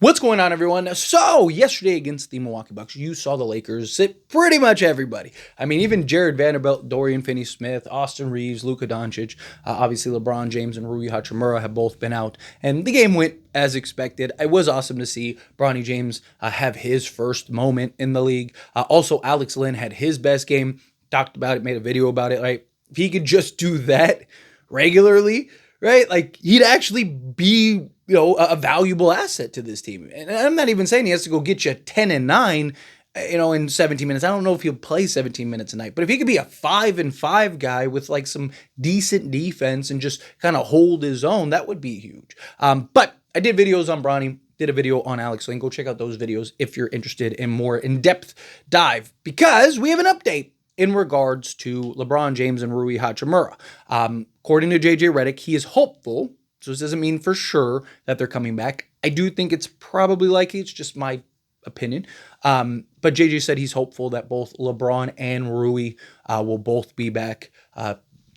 What's going on, everyone? So, yesterday against the Milwaukee Bucks, you saw the Lakers sit pretty much everybody. I mean, even Jared Vanderbilt, Dorian Finney-Smith, Austin Reeves, Luka Doncic, obviously LeBron James and Rui Hachimura have both been out, and the game went as expected. It was awesome to see Bronny James have his first moment in the league. Also, Alex Len had his best game, talked about it, made a video about it, right? If he could just do that regularly, right? Like, he'd actually be a valuable asset to this team. And I'm not even saying he has to go get you 10 and 9, in 17 minutes. I don't know if he'll play 17 minutes a night, but if he could be a 5-5 guy with like some decent defense and just kind of hold his own, that would be huge. But I did videos on Bronny, did a video on Alex Len. Go check out those videos if you're interested in more in-depth dive, because we have an update in regards to LeBron James and Rui Hachimura. According to JJ Redick, he is hopeful. So this doesn't mean for sure that they're coming back. I do think it's probably likely. It's just my opinion. But JJ said he's hopeful that both LeBron and Rui will both be back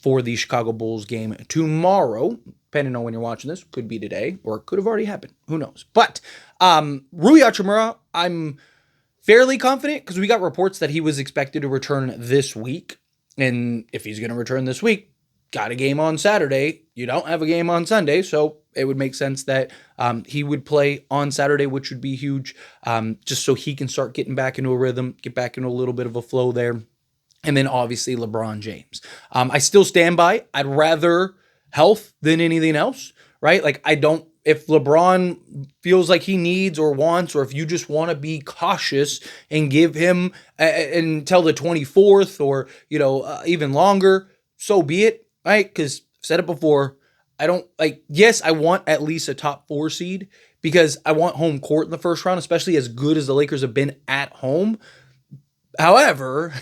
for the Chicago Bulls game tomorrow. Depending on when you're watching this, could be today or it could have already happened. Who knows? But Rui Hachimura, I'm fairly confident because we got reports that he was expected to return this week. And if he's going to return this week, got a game on Saturday. You don't have a game on Sunday, so it would make sense that he would play on Saturday, which would be huge, just so he can start getting back into a rhythm, get back into a little bit of a flow there. And then obviously LeBron James. I still stand by. I'd rather health than anything else, right? Like if LeBron feels like he needs or wants, or if you just want to be cautious and give him until the 24th or, even longer, so be it. Right? Because I've said it before, yes, I want at least a top 4 seed because I want home court in the first round, especially as good as the Lakers have been at home. However,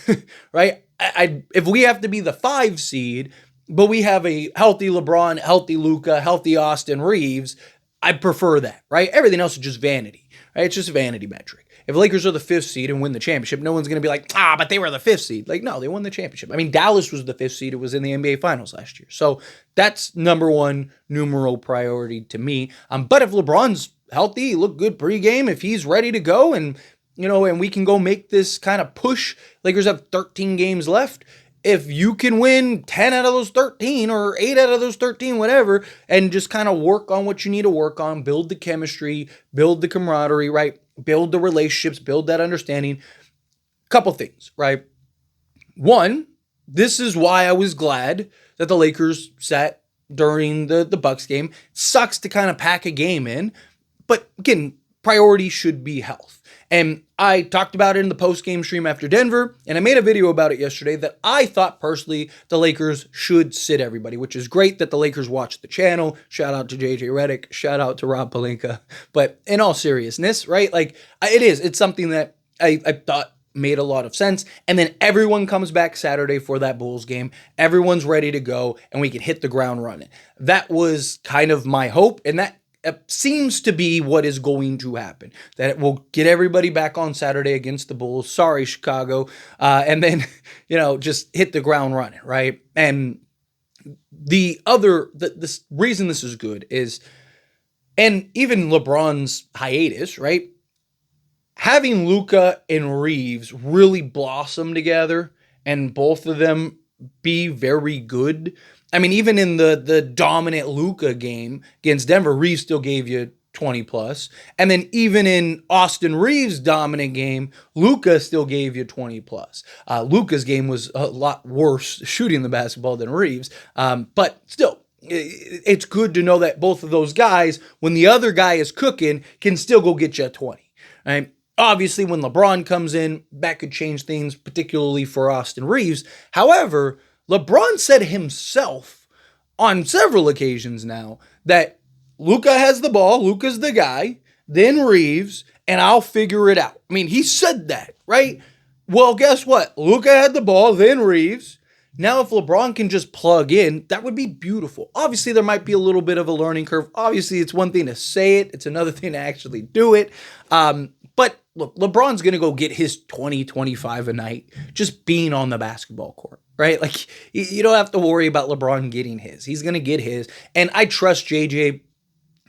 right, if we have to be the 5 seed, but we have a healthy LeBron, healthy Luka, healthy Austin Reeves, I prefer that, right? Everything else is just vanity, right? It's just a vanity metric. If Lakers are the 5th seed and win the championship, no one's going to be like, but they were the 5th seed. Like, no, they won the championship. I mean, Dallas was the 5th seed. It was in the NBA Finals last year. So that's number one numero priority to me. But if LeBron's healthy, he looked good pregame, if he's ready to go and we can go make this kind of push, Lakers have 13 games left. If you can win 10 out of those 13 or 8 out of those 13, whatever, and just kind of work on what you need to work on, build the chemistry, build the camaraderie, right? Build the relationships, build that understanding. Couple things, right? One, this is why I was glad that the Lakers sat during the Bucks game. Sucks to kind of pack a game in, but again, priority should be health. And I talked about it in the post-game stream after Denver, and I made a video about it yesterday that I thought personally the Lakers should sit everybody, which is great that the Lakers watch the channel. Shout out to JJ Redick. Shout out to Rob Pelinka. But in all seriousness, right, like it's something that I thought made a lot of sense. And then everyone comes back Saturday for that Bulls game. Everyone's ready to go, and we can hit the ground running. That was kind of my hope, and that seems to be what is going to happen. That it will get everybody back on Saturday against the Bulls. Sorry, Chicago. And then, just hit the ground running, right? And the reason this is good is, and even LeBron's hiatus, right? Having Luka and Reeves really blossom together and both of them be very good. I mean, even in the dominant Luka game against Denver, Reeves still gave you 20 plus. And then even in Austin Reeves' dominant game, Luka still gave you 20 plus. Luka's game was a lot worse shooting the basketball than Reeves. But still, it's good to know that both of those guys, when the other guy is cooking, can still go get you a 20. Right? Obviously, when LeBron comes in, that could change things, particularly for Austin Reeves. However, LeBron said himself on several occasions now that Luka has the ball, Luka's the guy, then Reeves, and I'll figure it out. I mean, he said that, right? Well, guess what? Luka had the ball, then Reeves. Now, if LeBron can just plug in, that would be beautiful. Obviously, there might be a little bit of a learning curve. Obviously, it's one thing to say it. It's another thing to actually do it. But look, LeBron's going to go get his 20, 25 a night just being on the basketball court, right? Like, you don't have to worry about LeBron getting his. He's going to get his. And I trust JJ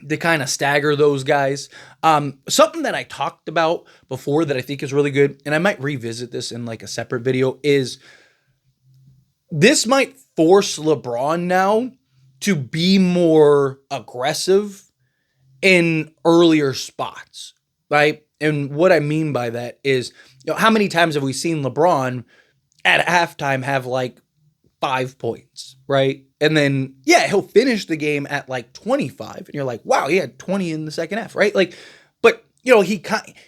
to kind of stagger those guys. Something that I talked about before that I think is really good, and I might revisit this in like a separate video, is this might force LeBron now to be more aggressive in earlier spots, right? And what I mean by that is, how many times have we seen LeBron at halftime have like 5 points, right? And then, yeah, he'll finish the game at like 25, and you're like, wow, he had 20 in the second half, right? Like, but, he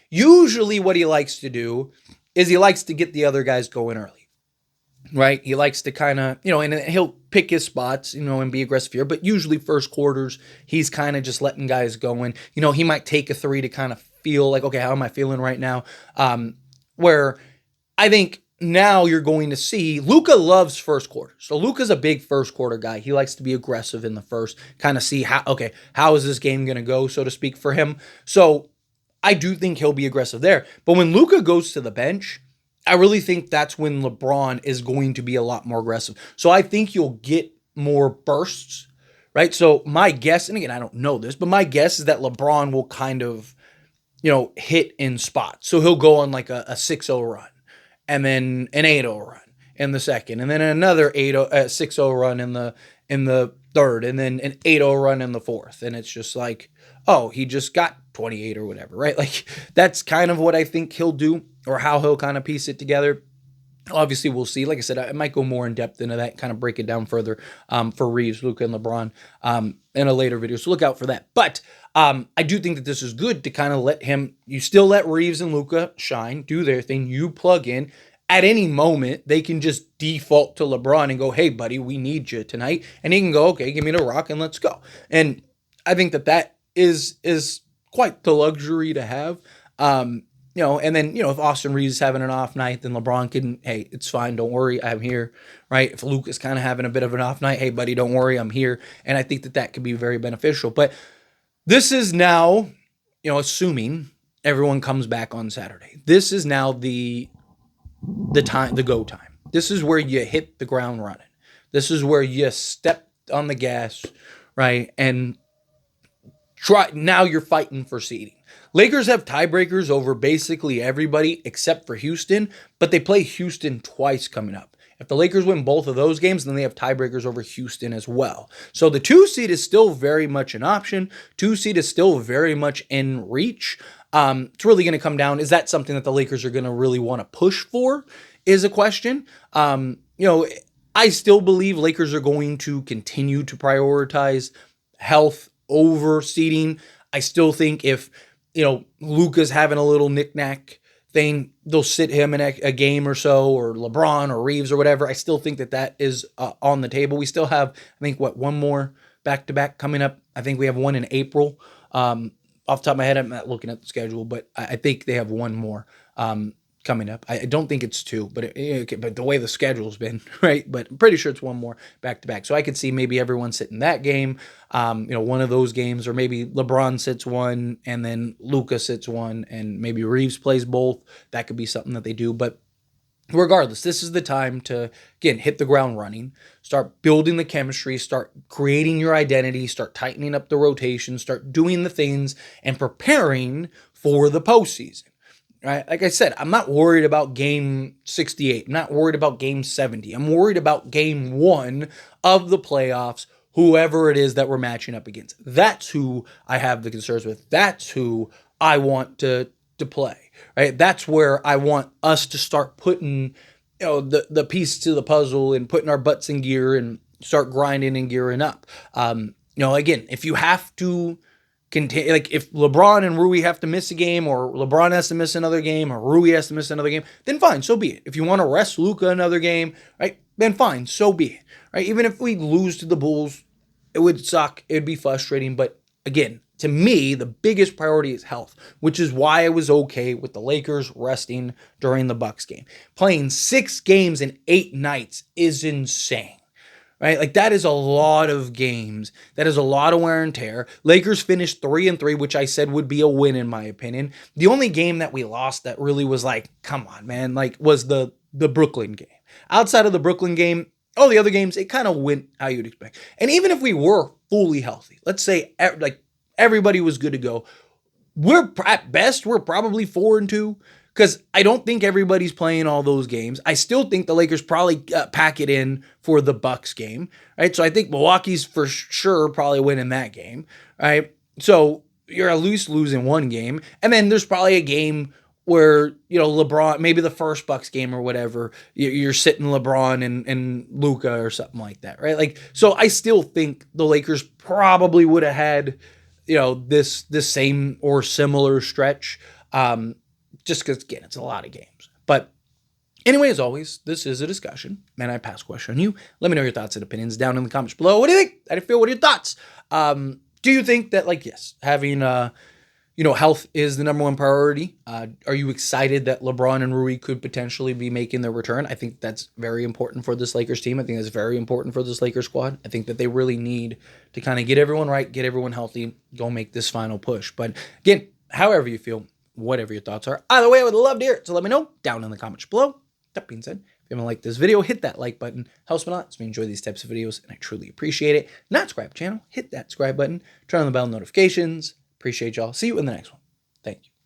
usually what he likes to do is he likes to get the other guys going early. Right? He likes to kind of, and he'll pick his spots, and be aggressive here. But usually first quarters, he's kind of just letting guys go in. He might take a three to kind of feel like, okay, how am I feeling right now? Where I think now you're going to see Luka loves first quarter. So Luka's a big first quarter guy. He likes to be aggressive in the first, kind of see how is this game going to go, so to speak, for him. So I do think he'll be aggressive there. But when Luka goes to the bench, I really think that's when LeBron is going to be a lot more aggressive. So I think you'll get more bursts, right? So my guess, and again, I don't know this, but my guess is that LeBron will kind of, hit in spots. So he'll go on like a 6-0 run, and then an 8-0 run in the second, and then another 6-0 run in the third, and then an 8-0 run in the fourth. And it's just like, oh, he just got 28 or whatever, right? Like, that's kind of what I think he'll do, or how he'll kind of piece it together. Obviously, we'll see. Like I said, I might go more in depth into that, kind of break it down further for Reeves, Luka, and LeBron in a later video. So look out for that. But I do think that this is good to kind of you still let Reeves and Luka shine, do their thing. You plug in. At any moment, they can just default to LeBron and go, hey, buddy, we need you tonight. And he can go, okay, give me the rock and let's go. And I think that is quite the luxury to have. And then, if Austin Reeves is having an off night, then LeBron can, hey, it's fine, don't worry, I'm here, right? If Luke is kind of having a bit of an off night, hey, buddy, don't worry, I'm here. And I think that could be very beneficial. But this is now, assuming everyone comes back on Saturday, this is now the go time. This is where you hit the ground running. This is where you step on the gas, right? And now you're fighting for seeding. Lakers have tiebreakers over basically everybody except for Houston, but they play Houston twice coming up. If the Lakers win both of those games, then they have tiebreakers over Houston as well. So the 2 seed is still very much an option. 2 seed is still very much in reach. It's really going to come down. Is that something that the Lakers are going to really want to push for is a question. I still believe Lakers are going to continue to prioritize health over seeding. I still think if Luka's having a little knick-knack thing, they'll sit him in a game or so, or LeBron or Reeves or whatever. I still think that is on the table. We still have, I think, one more back-to-back coming up. I think we have one in April. Off the top of my head, I'm not looking at the schedule, but I think they have one more coming up. I don't think it's 2, but the way the schedule's been, right? But I'm pretty sure it's one more back-to-back. So I could see maybe everyone sitting that game, one of those games, or maybe LeBron sits one, and then Luka sits one, and maybe Reeves plays both. That could be something that they do. But regardless, this is the time to, again, hit the ground running, start building the chemistry, start creating your identity, start tightening up the rotation, start doing the things, and preparing for the postseason. Right? Like I said, I'm not worried about game 68. I'm not worried about game 70. I'm worried about game 1 of the playoffs, whoever it is that we're matching up against. That's who I have the concerns with. That's who I want to play. Right? That's where I want us to start putting the piece to the puzzle and putting our butts in gear and start grinding and gearing up. Again, if you have to continue, like if LeBron and Rui have to miss a game, or LeBron has to miss another game, or Rui has to miss another game, then fine, so be it. If you want to rest Luka another game, right, then fine, so be it. Right? Even if we lose to the Bulls, it would suck. It would be frustrating. But again, to me, the biggest priority is health, which is why I was okay with the Lakers resting during the Bucks game. Playing 6 games in 8 nights is insane. Right? Like, that is a lot of games. That is a lot of wear and tear. Lakers finished 3-3, which I said would be a win in my opinion. The only game that we lost that really was like, come on, man, like, was the Brooklyn game. Outside of the Brooklyn game, all the other games, it kind of went how you'd expect. And even if we were fully healthy, let's say like everybody was good to go. We're at best, we're probably 4-2 because I don't think everybody's playing all those games. I still think the Lakers probably pack it in for the Bucks game, right? So I think Milwaukee's for sure probably winning that game, right? So you're at least losing one game, and then there's probably a game where, you know, LeBron, maybe the first Bucks game or whatever, you're sitting LeBron and Luka or something like that, right? Like, so I still think the Lakers probably would have had, you know, this same or similar stretch, just because, again, it's a lot of games. But anyway, as always, this is a discussion, and I pass question on you. Let me know your thoughts and opinions down in the comments below. What do you think? How do you feel? What are your thoughts? Do you think that, like, yes, having you know, health is the number one priority? Are you excited that LeBron and Rui could potentially be making their return? I think that's very important for this Lakers team. I think that's very important for this Lakers squad. I think that they really need to kind of get everyone right, get everyone healthy, go make this final push. But again, however you feel, whatever your thoughts are, either way, I would love to hear it. So let me know down in the comments below. That being said, if you haven't liked this video, hit that like button. Helps me a lot. Lets me enjoy these types of videos, and I truly appreciate it. Not subscribe to the channel, hit that subscribe button. Turn on the bell notifications. Appreciate y'all. See you in the next one. Thank you.